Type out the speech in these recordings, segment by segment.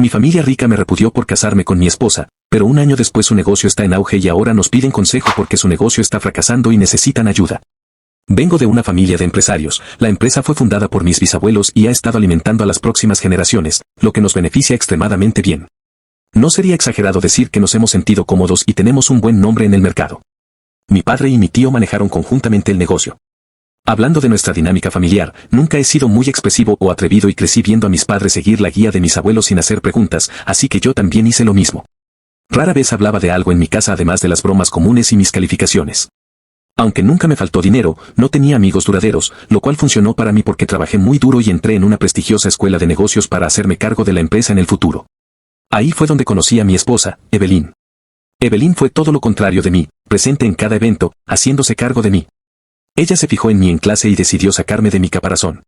Mi familia rica me repudió por casarme con mi esposa, pero un año después su negocio está en auge y ahora nos piden consejo porque su negocio está fracasando y necesitan ayuda. Vengo de una familia de empresarios, la empresa fue fundada por mis bisabuelos y ha estado alimentando a las próximas generaciones, lo que nos beneficia extremadamente bien. No sería exagerado decir que nos hemos sentido cómodos y tenemos un buen nombre en el mercado. Mi padre y mi tío manejaron conjuntamente el negocio. Hablando de nuestra dinámica familiar, nunca he sido muy expresivo o atrevido y crecí viendo a mis padres seguir la guía de mis abuelos sin hacer preguntas, así que yo también hice lo mismo. Rara vez hablaba de algo en mi casa además de las bromas comunes y mis calificaciones. Aunque nunca me faltó dinero, no tenía amigos duraderos, lo cual funcionó para mí porque trabajé muy duro y entré en una prestigiosa escuela de negocios para hacerme cargo de la empresa en el futuro. Ahí fue donde conocí a mi esposa, Evelyn. Evelyn fue todo lo contrario de mí, presente en cada evento, haciéndose cargo de mí. Ella se fijó en mí en clase y decidió sacarme de mi caparazón.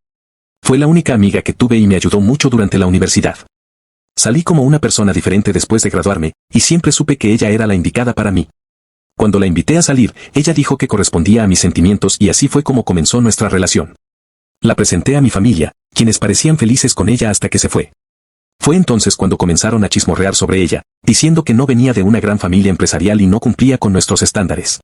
Fue la única amiga que tuve y me ayudó mucho durante la universidad. Salí como una persona diferente después de graduarme, y siempre supe que ella era la indicada para mí. Cuando la invité a salir, ella dijo que correspondía a mis sentimientos y así fue como comenzó nuestra relación. La presenté a mi familia, quienes parecían felices con ella hasta que se fue. Fue entonces cuando comenzaron a chismorrear sobre ella, diciendo que no venía de una gran familia empresarial y no cumplía con nuestros estándares.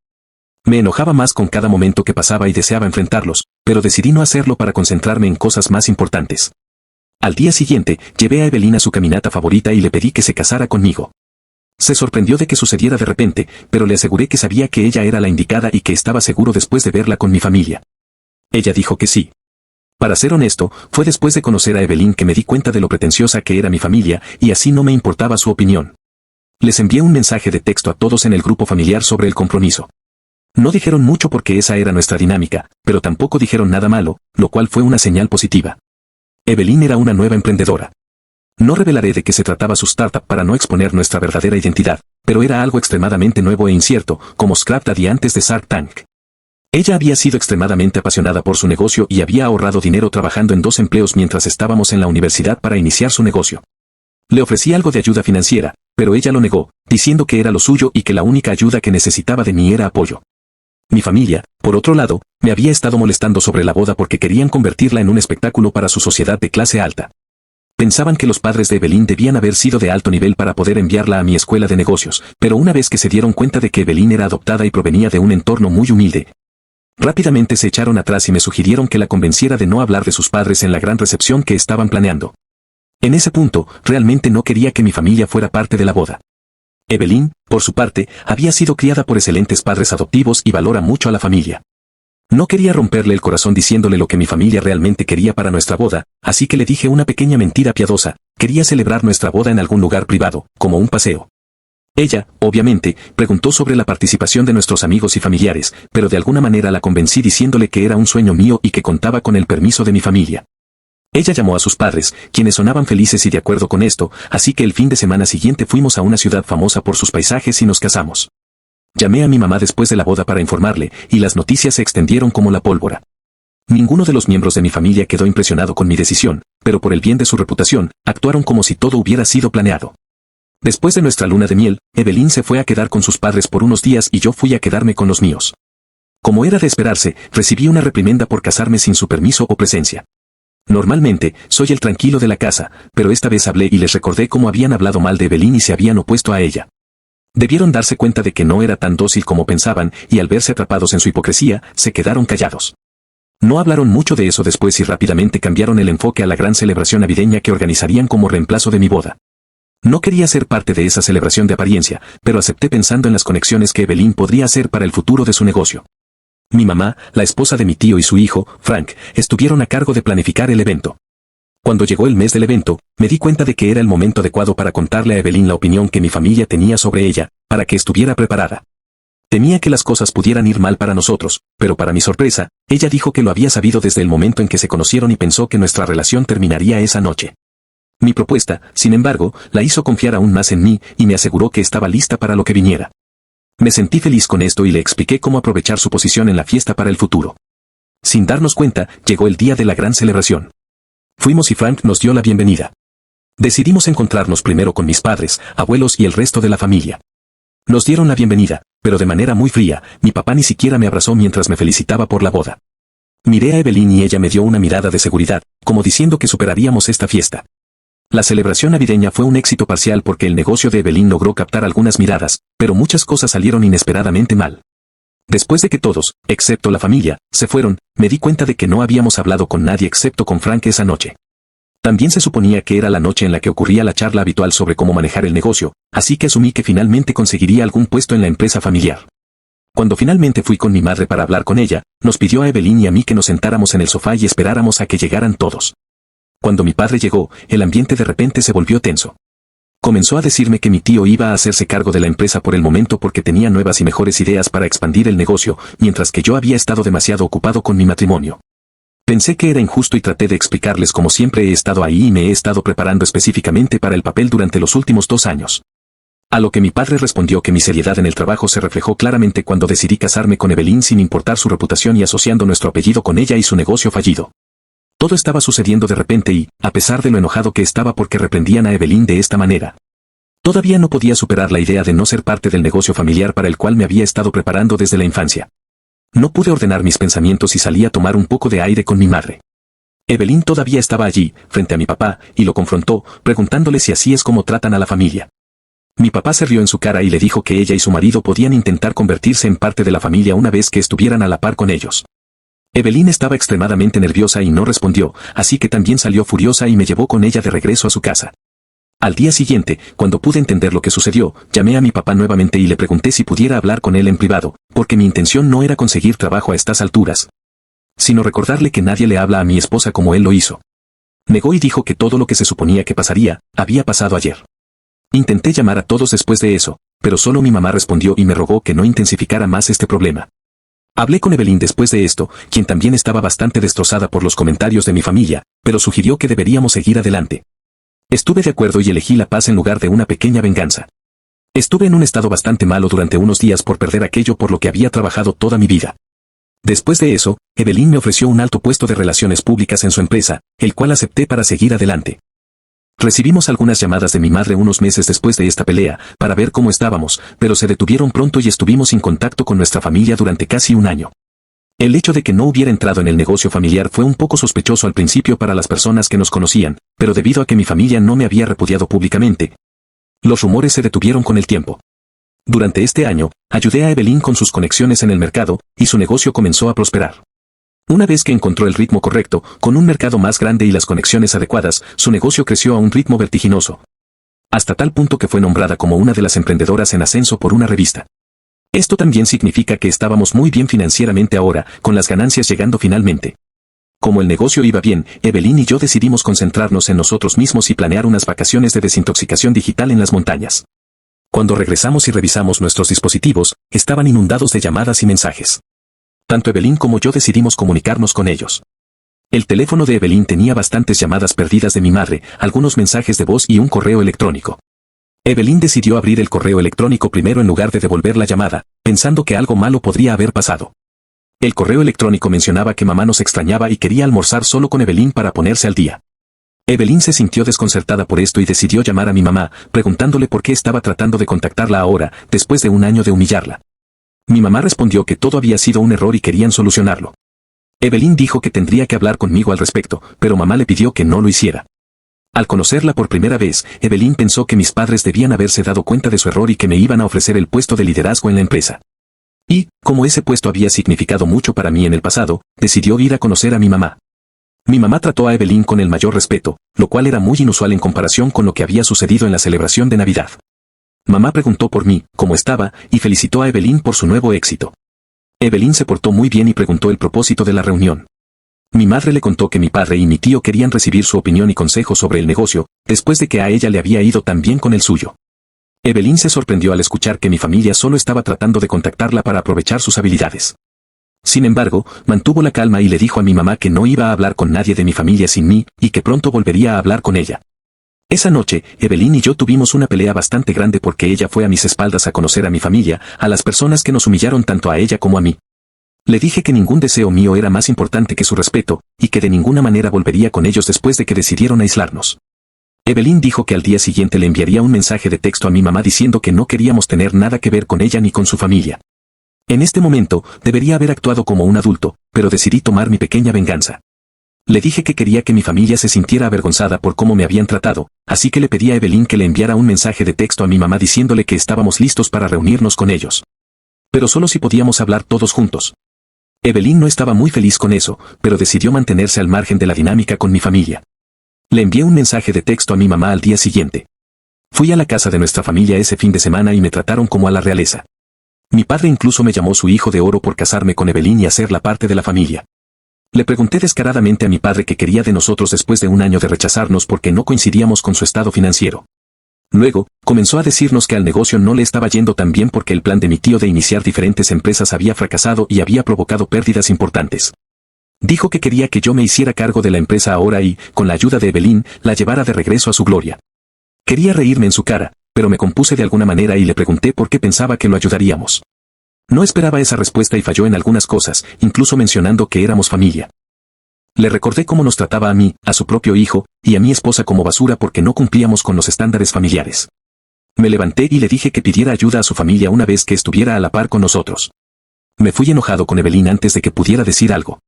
Me enojaba más con cada momento que pasaba y deseaba enfrentarlos, pero decidí no hacerlo para concentrarme en cosas más importantes. Al día siguiente, llevé a Evelyn a su caminata favorita y le pedí que se casara conmigo. Se sorprendió de que sucediera de repente, pero le aseguré que sabía que ella era la indicada y que estaba seguro después de verla con mi familia. Ella dijo que sí. Para ser honesto, fue después de conocer a Evelyn que me di cuenta de lo pretenciosa que era mi familia, y así no me importaba su opinión. Les envié un mensaje de texto a todos en el grupo familiar sobre el compromiso. No dijeron mucho porque esa era nuestra dinámica, pero tampoco dijeron nada malo, lo cual fue una señal positiva. Evelyn era una nueva emprendedora. No revelaré de qué se trataba su startup para no exponer nuestra verdadera identidad, pero era algo extremadamente nuevo e incierto, como Scrap Daddy antes de Shark Tank. Ella había sido extremadamente apasionada por su negocio y había ahorrado dinero trabajando en 2 empleos mientras estábamos en la universidad para iniciar su negocio. Le ofrecí algo de ayuda financiera, pero ella lo negó, diciendo que era lo suyo y que la única ayuda que necesitaba de mí era apoyo. Mi familia, por otro lado, me había estado molestando sobre la boda porque querían convertirla en un espectáculo para su sociedad de clase alta. Pensaban que los padres de Evelyn debían haber sido de alto nivel para poder enviarla a mi escuela de negocios, pero una vez que se dieron cuenta de que Evelyn era adoptada y provenía de un entorno muy humilde, rápidamente se echaron atrás y me sugirieron que la convenciera de no hablar de sus padres en la gran recepción que estaban planeando. En ese punto, realmente no quería que mi familia fuera parte de la boda. Evelyn, por su parte, había sido criada por excelentes padres adoptivos y valora mucho a la familia. No quería romperle el corazón diciéndole lo que mi familia realmente quería para nuestra boda, así que le dije una pequeña mentira piadosa: quería celebrar nuestra boda en algún lugar privado, como un paseo. Ella, obviamente, preguntó sobre la participación de nuestros amigos y familiares, pero de alguna manera la convencí diciéndole que era un sueño mío y que contaba con el permiso de mi familia. Ella llamó a sus padres, quienes sonaban felices y de acuerdo con esto, así que el fin de semana siguiente fuimos a una ciudad famosa por sus paisajes y nos casamos. Llamé a mi mamá después de la boda para informarle, y las noticias se extendieron como la pólvora. Ninguno de los miembros de mi familia quedó impresionado con mi decisión, pero por el bien de su reputación, actuaron como si todo hubiera sido planeado. Después de nuestra luna de miel, Evelyn se fue a quedar con sus padres por unos días y yo fui a quedarme con los míos. Como era de esperarse, recibí una reprimenda por casarme sin su permiso o presencia. Normalmente, soy el tranquilo de la casa, pero esta vez hablé y les recordé cómo habían hablado mal de Evelyn y se habían opuesto a ella. Debieron darse cuenta de que no era tan dócil como pensaban, y al verse atrapados en su hipocresía, se quedaron callados. No hablaron mucho de eso después y rápidamente cambiaron el enfoque a la gran celebración navideña que organizarían como reemplazo de mi boda. No quería ser parte de esa celebración de apariencia, pero acepté pensando en las conexiones que Evelyn podría hacer para el futuro de su negocio. Mi mamá, la esposa de mi tío y su hijo, Frank, estuvieron a cargo de planificar el evento. Cuando llegó el mes del evento, me di cuenta de que era el momento adecuado para contarle a Evelyn la opinión que mi familia tenía sobre ella, para que estuviera preparada. Temía que las cosas pudieran ir mal para nosotros, pero para mi sorpresa, ella dijo que lo había sabido desde el momento en que se conocieron y pensó que nuestra relación terminaría esa noche. Mi propuesta, sin embargo, la hizo confiar aún más en mí y me aseguró que estaba lista para lo que viniera. Me sentí feliz con esto y le expliqué cómo aprovechar su posición en la fiesta para el futuro. Sin darnos cuenta, llegó el día de la gran celebración. Fuimos y Frank nos dio la bienvenida. Decidimos encontrarnos primero con mis padres, abuelos y el resto de la familia. Nos dieron la bienvenida, pero de manera muy fría. Mi papá ni siquiera me abrazó mientras me felicitaba por la boda. Miré a Evelyn y ella me dio una mirada de seguridad, como diciendo que superaríamos esta fiesta. La celebración navideña fue un éxito parcial porque el negocio de Evelyn logró captar algunas miradas, pero muchas cosas salieron inesperadamente mal. Después de que todos, excepto la familia, se fueron, me di cuenta de que no habíamos hablado con nadie excepto con Frank esa noche. También se suponía que era la noche en la que ocurría la charla habitual sobre cómo manejar el negocio, así que asumí que finalmente conseguiría algún puesto en la empresa familiar. Cuando finalmente fui con mi madre para hablar con ella, nos pidió a Evelyn y a mí que nos sentáramos en el sofá y esperáramos a que llegaran todos. Cuando mi padre llegó, el ambiente de repente se volvió tenso. Comenzó a decirme que mi tío iba a hacerse cargo de la empresa por el momento porque tenía nuevas y mejores ideas para expandir el negocio, mientras que yo había estado demasiado ocupado con mi matrimonio. Pensé que era injusto y traté de explicarles cómo siempre he estado ahí y me he estado preparando específicamente para el papel durante los últimos 2 años. A lo que mi padre respondió que mi seriedad en el trabajo se reflejó claramente cuando decidí casarme con Evelyn sin importar su reputación y asociando nuestro apellido con ella y su negocio fallido. Todo estaba sucediendo de repente y, a pesar de lo enojado que estaba porque reprendían a Evelyn de esta manera, todavía no podía superar la idea de no ser parte del negocio familiar para el cual me había estado preparando desde la infancia. No pude ordenar mis pensamientos y salí a tomar un poco de aire con mi madre. Evelyn todavía estaba allí, frente a mi papá, y lo confrontó, preguntándole si así es como tratan a la familia. Mi papá se rió en su cara y le dijo que ella y su marido podían intentar convertirse en parte de la familia una vez que estuvieran a la par con ellos. Evelyn estaba extremadamente nerviosa y no respondió, así que también salió furiosa y me llevó con ella de regreso a su casa. Al día siguiente, cuando pude entender lo que sucedió, llamé a mi papá nuevamente y le pregunté si pudiera hablar con él en privado, porque mi intención no era conseguir trabajo a estas alturas, sino recordarle que nadie le habla a mi esposa como él lo hizo. Negó y dijo que todo lo que se suponía que pasaría, había pasado ayer. Intenté llamar a todos después de eso, pero solo mi mamá respondió y me rogó que no intensificara más este problema. Hablé con Evelyn después de esto, quien también estaba bastante destrozada por los comentarios de mi familia, pero sugirió que deberíamos seguir adelante. Estuve de acuerdo y elegí la paz en lugar de una pequeña venganza. Estuve en un estado bastante malo durante unos días por perder aquello por lo que había trabajado toda mi vida. Después de eso, Evelyn me ofreció un alto puesto de relaciones públicas en su empresa, el cual acepté para seguir adelante. Recibimos algunas llamadas de mi madre unos meses después de esta pelea, para ver cómo estábamos, pero se detuvieron pronto y estuvimos sin contacto con nuestra familia durante casi un año. El hecho de que no hubiera entrado en el negocio familiar fue un poco sospechoso al principio para las personas que nos conocían, pero debido a que mi familia no me había repudiado públicamente, los rumores se detuvieron con el tiempo. Durante este año, ayudé a Evelyn con sus conexiones en el mercado, y su negocio comenzó a prosperar. Una vez que encontró el ritmo correcto, con un mercado más grande y las conexiones adecuadas, su negocio creció a un ritmo vertiginoso. Hasta tal punto que fue nombrada como una de las emprendedoras en ascenso por una revista. Esto también significa que estábamos muy bien financieramente ahora, con las ganancias llegando finalmente. Como el negocio iba bien, Evelyn y yo decidimos concentrarnos en nosotros mismos y planear unas vacaciones de desintoxicación digital en las montañas. Cuando regresamos y revisamos nuestros dispositivos, estaban inundados de llamadas y mensajes. Tanto Evelyn como yo decidimos comunicarnos con ellos. El teléfono de Evelyn tenía bastantes llamadas perdidas de mi madre, algunos mensajes de voz y un correo electrónico. Evelyn decidió abrir el correo electrónico primero en lugar de devolver la llamada, pensando que algo malo podría haber pasado. El correo electrónico mencionaba que mamá nos extrañaba y quería almorzar solo con Evelyn para ponerse al día. Evelyn se sintió desconcertada por esto y decidió llamar a mi mamá, preguntándole por qué estaba tratando de contactarla ahora, después de un año de humillarla. Mi mamá respondió que todo había sido un error y querían solucionarlo. Evelyn dijo que tendría que hablar conmigo al respecto, pero mamá le pidió que no lo hiciera. Al conocerla por primera vez, Evelyn pensó que mis padres debían haberse dado cuenta de su error y que me iban a ofrecer el puesto de liderazgo en la empresa. Y, como ese puesto había significado mucho para mí en el pasado, decidió ir a conocer a mi mamá. Mi mamá trató a Evelyn con el mayor respeto, lo cual era muy inusual en comparación con lo que había sucedido en la celebración de Navidad. Mamá preguntó por mí, cómo estaba, y felicitó a Evelyn por su nuevo éxito. Evelyn se portó muy bien y preguntó el propósito de la reunión. Mi madre le contó que mi padre y mi tío querían recibir su opinión y consejo sobre el negocio, después de que a ella le había ido tan bien con el suyo. Evelyn se sorprendió al escuchar que mi familia solo estaba tratando de contactarla para aprovechar sus habilidades. Sin embargo, mantuvo la calma y le dijo a mi mamá que no iba a hablar con nadie de mi familia sin mí, y que pronto volvería a hablar con ella. Esa noche, Evelyn y yo tuvimos una pelea bastante grande porque ella fue a mis espaldas a conocer a mi familia, a las personas que nos humillaron tanto a ella como a mí. Le dije que ningún deseo mío era más importante que su respeto, y que de ninguna manera volvería con ellos después de que decidieron aislarnos. Evelyn dijo que al día siguiente le enviaría un mensaje de texto a mi mamá diciendo que no queríamos tener nada que ver con ella ni con su familia. En este momento, debería haber actuado como un adulto, pero decidí tomar mi pequeña venganza. Le dije que quería que mi familia se sintiera avergonzada por cómo me habían tratado, así que le pedí a Evelyn que le enviara un mensaje de texto a mi mamá diciéndole que estábamos listos para reunirnos con ellos. Pero solo si podíamos hablar todos juntos. Evelyn no estaba muy feliz con eso, pero decidió mantenerse al margen de la dinámica con mi familia. Le envié un mensaje de texto a mi mamá al día siguiente. Fui a la casa de nuestra familia ese fin de semana y me trataron como a la realeza. Mi padre incluso me llamó su hijo de oro por casarme con Evelyn y hacerla parte de la familia. Le pregunté descaradamente a mi padre qué quería de nosotros después de un año de rechazarnos porque no coincidíamos con su estado financiero. Luego, comenzó a decirnos que al negocio no le estaba yendo tan bien porque el plan de mi tío de iniciar diferentes empresas había fracasado y había provocado pérdidas importantes. Dijo que quería que yo me hiciera cargo de la empresa ahora y, con la ayuda de Evelyn, la llevara de regreso a su gloria. Quería reírme en su cara, pero me compuse de alguna manera y le pregunté por qué pensaba que lo ayudaríamos. No esperaba esa respuesta y falló en algunas cosas, incluso mencionando que éramos familia. Le recordé cómo nos trataba a mí, a su propio hijo, y a mi esposa como basura porque no cumplíamos con los estándares familiares. Me levanté y le dije que pidiera ayuda a su familia una vez que estuviera a la par con nosotros. Me fui enojado con Evelyn antes de que pudiera decir algo.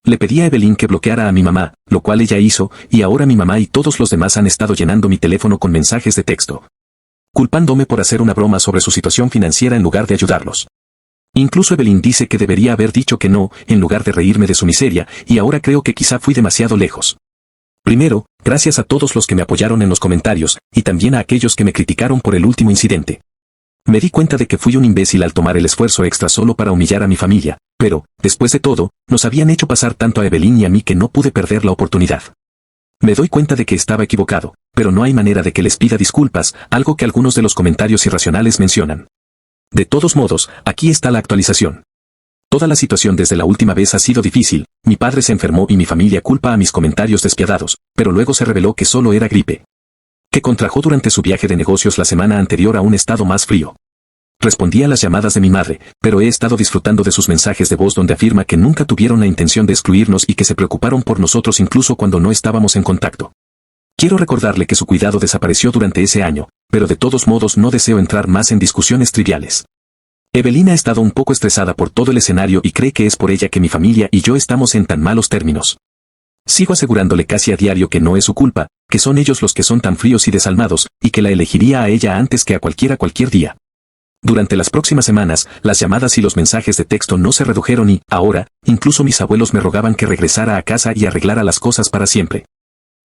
Le pedí a Evelyn que bloqueara a mi mamá, lo cual ella hizo, y ahora mi mamá y todos los demás han estado llenando mi teléfono con mensajes de texto, culpándome por hacer una broma sobre su situación financiera en lugar de ayudarlos. Incluso Evelyn dice que debería haber dicho que no, en lugar de reírme de su miseria, y ahora creo que quizá fui demasiado lejos. Primero, gracias a todos los que me apoyaron en los comentarios, y también a aquellos que me criticaron por el último incidente. Me di cuenta de que fui un imbécil al tomar el esfuerzo extra solo para humillar a mi familia, pero, después de todo, nos habían hecho pasar tanto a Evelyn y a mí que no pude perder la oportunidad. Me doy cuenta de que estaba equivocado, pero no hay manera de que les pida disculpas, algo que algunos de los comentarios irracionales mencionan. De todos modos, aquí está la actualización. Toda la situación desde la última vez ha sido difícil, mi padre se enfermó y mi familia culpa a mis comentarios despiadados, pero luego se reveló que solo era gripe. Que contrajo durante su viaje de negocios la semana anterior a un estado más frío. Respondí a las llamadas de mi madre, pero he estado disfrutando de sus mensajes de voz donde afirma que nunca tuvieron la intención de excluirnos y que se preocuparon por nosotros incluso cuando no estábamos en contacto. Quiero recordarle que su cuidado desapareció durante ese año, pero de todos modos no deseo entrar más en discusiones triviales. Evelyn ha estado un poco estresada por todo el escenario y cree que es por ella que mi familia y yo estamos en tan malos términos. Sigo asegurándole casi a diario que no es su culpa, que son ellos los que son tan fríos y desalmados, y que la elegiría a ella antes que a cualquier día. Durante las próximas semanas, las llamadas y los mensajes de texto no se redujeron y, ahora, incluso mis abuelos me rogaban que regresara a casa y arreglara las cosas para siempre.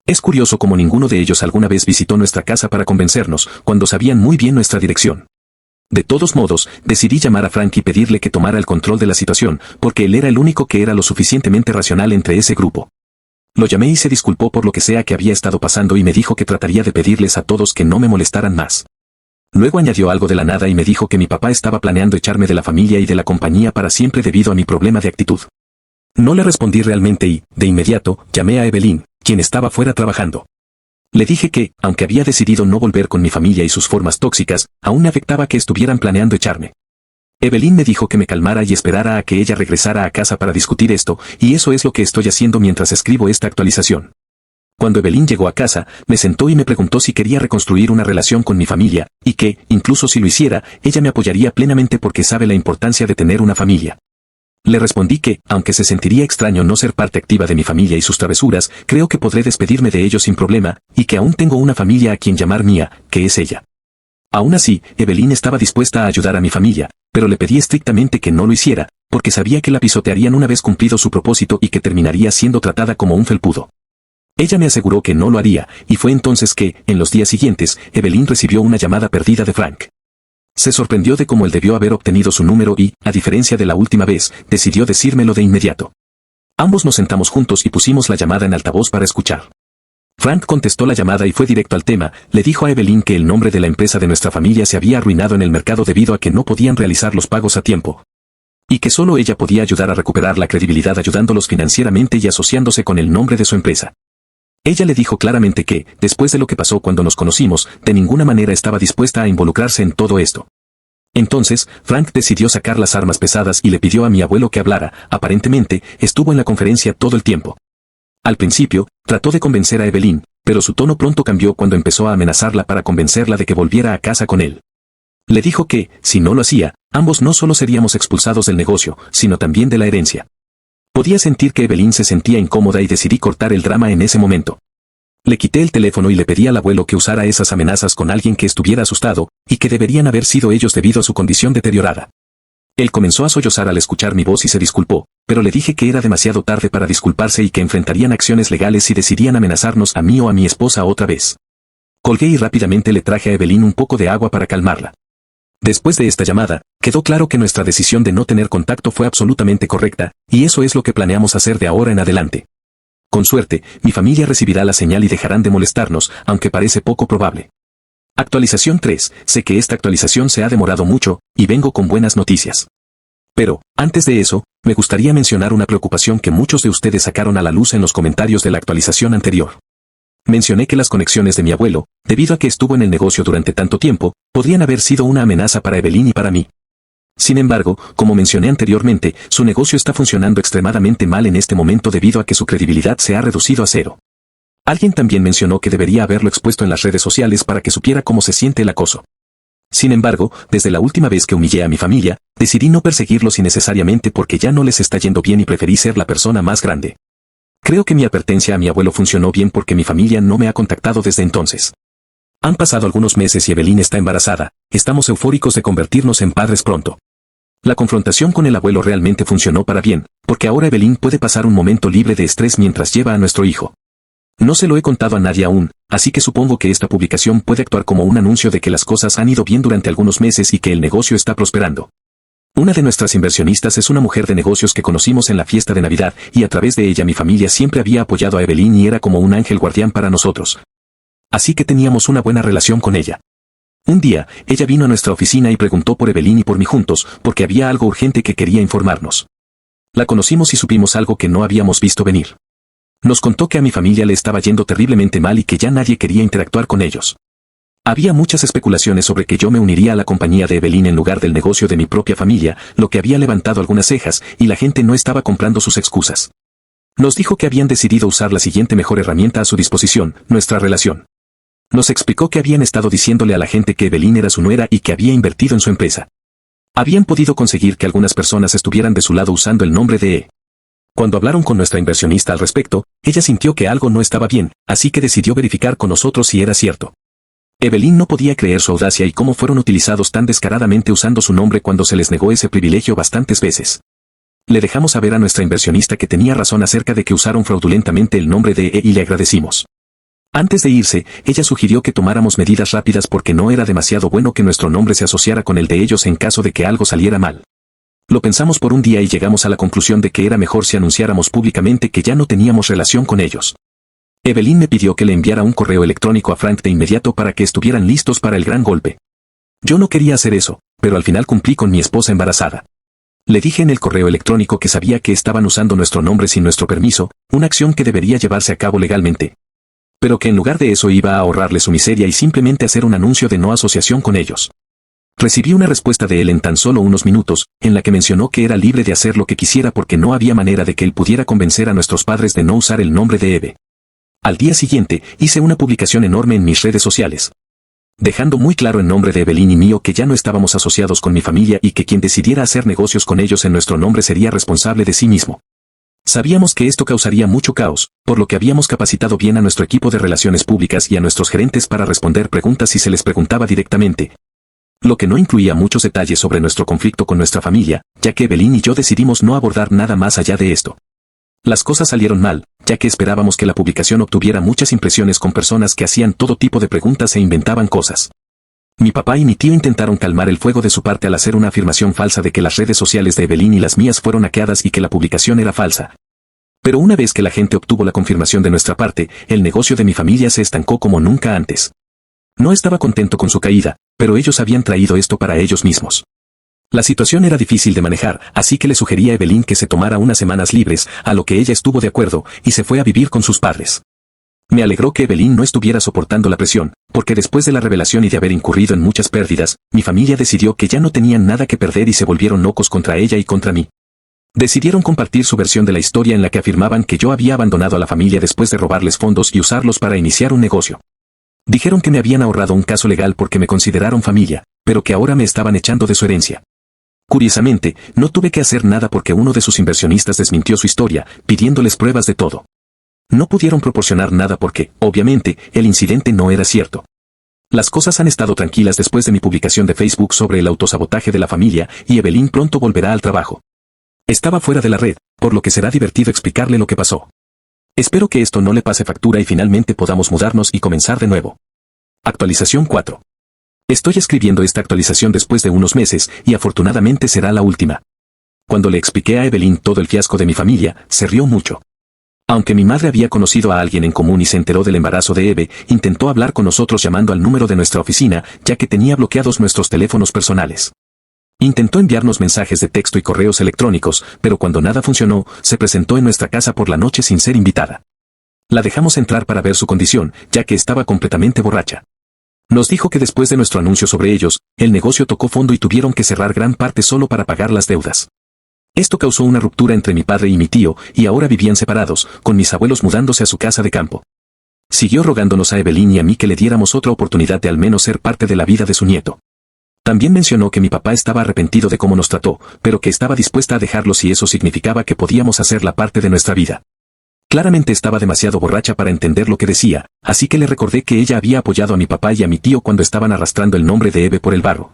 Es curioso cómo ninguno de ellos alguna vez visitó nuestra casa para convencernos, cuando sabían muy bien nuestra dirección. De todos modos, decidí llamar a Frank y pedirle que tomara el control de la situación, porque él era el único que era lo suficientemente racional entre ese grupo. Lo llamé y se disculpó por lo que sea que había estado pasando y me dijo que trataría de pedirles a todos que no me molestaran más. Luego añadió algo de la nada y me dijo que mi papá estaba planeando echarme de la familia y de la compañía para siempre debido a mi problema de actitud. No le respondí realmente y, de inmediato, llamé a Evelyn, quien estaba fuera trabajando. Le dije que, aunque había decidido no volver con mi familia y sus formas tóxicas, aún me afectaba que estuvieran planeando echarme. Evelyn me dijo que me calmara y esperara a que ella regresara a casa para discutir esto, y eso es lo que estoy haciendo mientras escribo esta actualización. Cuando Evelyn llegó a casa, me sentó y me preguntó si quería reconstruir una relación con mi familia, y que, incluso si lo hiciera, ella me apoyaría plenamente porque sabe la importancia de tener una familia. Le respondí que, aunque se sentiría extraño no ser parte activa de mi familia y sus travesuras, creo que podré despedirme de ellos sin problema, y que aún tengo una familia a quien llamar mía, que es ella. Aún así, Evelyn estaba dispuesta a ayudar a mi familia, pero le pedí estrictamente que no lo hiciera, porque sabía que la pisotearían una vez cumplido su propósito y que terminaría siendo tratada como un felpudo. Ella me aseguró que no lo haría, y fue entonces que, en los días siguientes, Evelyn recibió una llamada perdida de Frank. Se sorprendió de cómo él debió haber obtenido su número y, a diferencia de la última vez, decidió decírmelo de inmediato. Ambos nos sentamos juntos y pusimos la llamada en altavoz para escuchar. Frank contestó la llamada y fue directo al tema, le dijo a Evelyn que el nombre de la empresa de nuestra familia se había arruinado en el mercado debido a que no podían realizar los pagos a tiempo. Y que solo ella podía ayudar a recuperar la credibilidad ayudándolos financieramente y asociándose con el nombre de su empresa. Ella le dijo claramente que, después de lo que pasó cuando nos conocimos, de ninguna manera estaba dispuesta a involucrarse en todo esto. Entonces, Frank decidió sacar las armas pesadas y le pidió a mi abuelo que hablara, aparentemente, estuvo en la conferencia todo el tiempo. Al principio, trató de convencer a Evelyn, pero su tono pronto cambió cuando empezó a amenazarla para convencerla de que volviera a casa con él. Le dijo que, si no lo hacía, ambos no solo seríamos expulsados del negocio, sino también de la herencia. Podía sentir que Evelyn se sentía incómoda y decidí cortar el drama en ese momento. Le quité el teléfono y le pedí al abuelo que usara esas amenazas con alguien que estuviera asustado, y que deberían haber sido ellos debido a su condición deteriorada. Él comenzó a sollozar al escuchar mi voz y se disculpó, pero le dije que era demasiado tarde para disculparse y que enfrentarían acciones legales si decidían amenazarnos a mí o a mi esposa otra vez. Colgué y rápidamente le traje a Evelyn un poco de agua para calmarla. Después de esta llamada, quedó claro que nuestra decisión de no tener contacto fue absolutamente correcta, y eso es lo que planeamos hacer de ahora en adelante. Con suerte, mi familia recibirá la señal y dejarán de molestarnos, aunque parece poco probable. Actualización 3. Sé que esta actualización se ha demorado mucho, y vengo con buenas noticias. Pero, antes de eso, me gustaría mencionar una preocupación que muchos de ustedes sacaron a la luz en los comentarios de la actualización anterior. Mencioné que las conexiones de mi abuelo, debido a que estuvo en el negocio durante tanto tiempo, podrían haber sido una amenaza para Evelyn y para mí. Sin embargo, como mencioné anteriormente, su negocio está funcionando extremadamente mal en este momento debido a que su credibilidad se ha reducido a cero. Alguien también mencionó que debería haberlo expuesto en las redes sociales para que supiera cómo se siente el acoso. Sin embargo, desde la última vez que humillé a mi familia, decidí no perseguirlos innecesariamente porque ya no les está yendo bien y preferí ser la persona más grande. Creo que mi advertencia a mi abuelo funcionó bien porque mi familia no me ha contactado desde entonces. Han pasado algunos meses y Evelyn está embarazada, estamos eufóricos de convertirnos en padres pronto. La confrontación con el abuelo realmente funcionó para bien, porque ahora Evelyn puede pasar un momento libre de estrés mientras lleva a nuestro hijo. No se lo he contado a nadie aún, así que supongo que esta publicación puede actuar como un anuncio de que las cosas han ido bien durante algunos meses y que el negocio está prosperando. Una de nuestras inversionistas es una mujer de negocios que conocimos en la fiesta de Navidad y a través de ella mi familia siempre había apoyado a Evelyn y era como un ángel guardián para nosotros. Así que teníamos una buena relación con ella. Un día, ella vino a nuestra oficina y preguntó por Evelyn y por mí juntos, porque había algo urgente que quería informarnos. La conocimos y supimos algo que no habíamos visto venir. Nos contó que a mi familia le estaba yendo terriblemente mal y que ya nadie quería interactuar con ellos. Había muchas especulaciones sobre que yo me uniría a la compañía de Evelyn en lugar del negocio de mi propia familia, lo que había levantado algunas cejas, y la gente no estaba comprando sus excusas. Nos dijo que habían decidido usar la siguiente mejor herramienta a su disposición, nuestra relación. Nos explicó que habían estado diciéndole a la gente que Evelyn era su nuera y que había invertido en su empresa. Habían podido conseguir que algunas personas estuvieran de su lado usando el nombre de E. Cuando hablaron con nuestra inversionista al respecto, ella sintió que algo no estaba bien, así que decidió verificar con nosotros si era cierto. Evelyn no podía creer su audacia y cómo fueron utilizados tan descaradamente usando su nombre cuando se les negó ese privilegio bastantes veces. Le dejamos saber a nuestra inversionista que tenía razón acerca de que usaron fraudulentamente el nombre de E y le agradecimos. Antes de irse, ella sugirió que tomáramos medidas rápidas porque no era demasiado bueno que nuestro nombre se asociara con el de ellos en caso de que algo saliera mal. Lo pensamos por un día y llegamos a la conclusión de que era mejor si anunciáramos públicamente que ya no teníamos relación con ellos. Evelyn me pidió que le enviara un correo electrónico a Frank de inmediato para que estuvieran listos para el gran golpe. Yo no quería hacer eso, pero al final cumplí con mi esposa embarazada. Le dije en el correo electrónico que sabía que estaban usando nuestro nombre sin nuestro permiso, una acción que debería llevarse a cabo legalmente. Pero que en lugar de eso iba a ahorrarle su miseria y simplemente hacer un anuncio de no asociación con ellos. Recibí una respuesta de él en tan solo unos minutos, en la que mencionó que era libre de hacer lo que quisiera porque no había manera de que él pudiera convencer a nuestros padres de no usar el nombre de Eve. Al día siguiente, hice una publicación enorme en mis redes sociales, dejando muy claro en nombre de Evelyn y mío que ya no estábamos asociados con mi familia y que quien decidiera hacer negocios con ellos en nuestro nombre sería responsable de sí mismo. Sabíamos que esto causaría mucho caos, por lo que habíamos capacitado bien a nuestro equipo de relaciones públicas y a nuestros gerentes para responder preguntas si se les preguntaba directamente. Lo que no incluía muchos detalles sobre nuestro conflicto con nuestra familia, ya que Evelyn y yo decidimos no abordar nada más allá de esto. Las cosas salieron mal, ya que esperábamos que la publicación obtuviera muchas impresiones con personas que hacían todo tipo de preguntas e inventaban cosas. Mi papá y mi tío intentaron calmar el fuego de su parte al hacer una afirmación falsa de que las redes sociales de Evelyn y las mías fueron hackeadas y que la publicación era falsa. Pero una vez que la gente obtuvo la confirmación de nuestra parte, el negocio de mi familia se estancó como nunca antes. No estaba contento con su caída, pero ellos habían traído esto para ellos mismos. La situación era difícil de manejar, así que le sugerí a Evelyn que se tomara unas semanas libres, a lo que ella estuvo de acuerdo, y se fue a vivir con sus padres. Me alegró que Evelyn no estuviera soportando la presión, porque después de la revelación y de haber incurrido en muchas pérdidas, mi familia decidió que ya no tenían nada que perder y se volvieron locos contra ella y contra mí. Decidieron compartir su versión de la historia en la que afirmaban que yo había abandonado a la familia después de robarles fondos y usarlos para iniciar un negocio. Dijeron que me habían ahorrado un caso legal porque me consideraron familia, pero que ahora me estaban echando de su herencia. Curiosamente, no tuve que hacer nada porque uno de sus inversionistas desmintió su historia, pidiéndoles pruebas de todo. No pudieron proporcionar nada porque, obviamente, el incidente no era cierto. Las cosas han estado tranquilas después de mi publicación de Facebook sobre el autosabotaje de la familia y Evelyn pronto volverá al trabajo. Estaba fuera de la red, por lo que será divertido explicarle lo que pasó. Espero que esto no le pase factura y finalmente podamos mudarnos y comenzar de nuevo. Actualización 4. Estoy escribiendo esta actualización después de unos meses y afortunadamente será la última. Cuando le expliqué a Evelyn todo el fiasco de mi familia, se rió mucho. Aunque mi madre había conocido a alguien en común y se enteró del embarazo de Eve, intentó hablar con nosotros llamando al número de nuestra oficina, ya que tenía bloqueados nuestros teléfonos personales. Intentó enviarnos mensajes de texto y correos electrónicos, pero cuando nada funcionó, se presentó en nuestra casa por la noche sin ser invitada. La dejamos entrar para ver su condición, ya que estaba completamente borracha. Nos dijo que después de nuestro anuncio sobre ellos, el negocio tocó fondo y tuvieron que cerrar gran parte solo para pagar las deudas. Esto causó una ruptura entre mi padre y mi tío, y ahora vivían separados, con mis abuelos mudándose a su casa de campo. Siguió rogándonos a Evelyn y a mí que le diéramos otra oportunidad de al menos ser parte de la vida de su nieto. También mencionó que mi papá estaba arrepentido de cómo nos trató, pero que estaba dispuesta a dejarlo si eso significaba que podíamos hacer la parte de nuestra vida. Claramente estaba demasiado borracha para entender lo que decía, así que le recordé que ella había apoyado a mi papá y a mi tío cuando estaban arrastrando el nombre de Eve por el barro.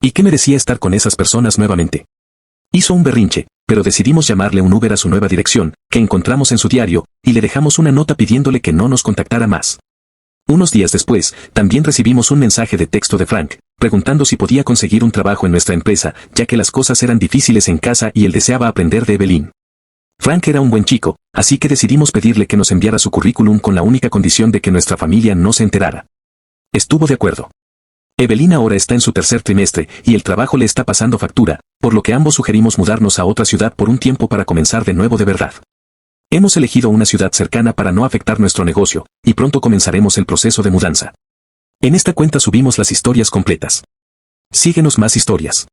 Y que merecía estar con esas personas nuevamente. Hizo un berrinche, pero decidimos llamarle un Uber a su nueva dirección, que encontramos en su diario, y le dejamos una nota pidiéndole que no nos contactara más. Unos días después, también recibimos un mensaje de texto de Frank, preguntando si podía conseguir un trabajo en nuestra empresa, ya que las cosas eran difíciles en casa y él deseaba aprender de Evelyn. Frank era un buen chico, así que decidimos pedirle que nos enviara su currículum con la única condición de que nuestra familia no se enterara. Estuvo de acuerdo. Evelyn ahora está en su tercer trimestre y el trabajo le está pasando factura, por lo que ambos sugerimos mudarnos a otra ciudad por un tiempo para comenzar de nuevo de verdad. Hemos elegido una ciudad cercana para no afectar nuestro negocio, y pronto comenzaremos el proceso de mudanza. En esta cuenta subimos las historias completas. Síguenos más historias.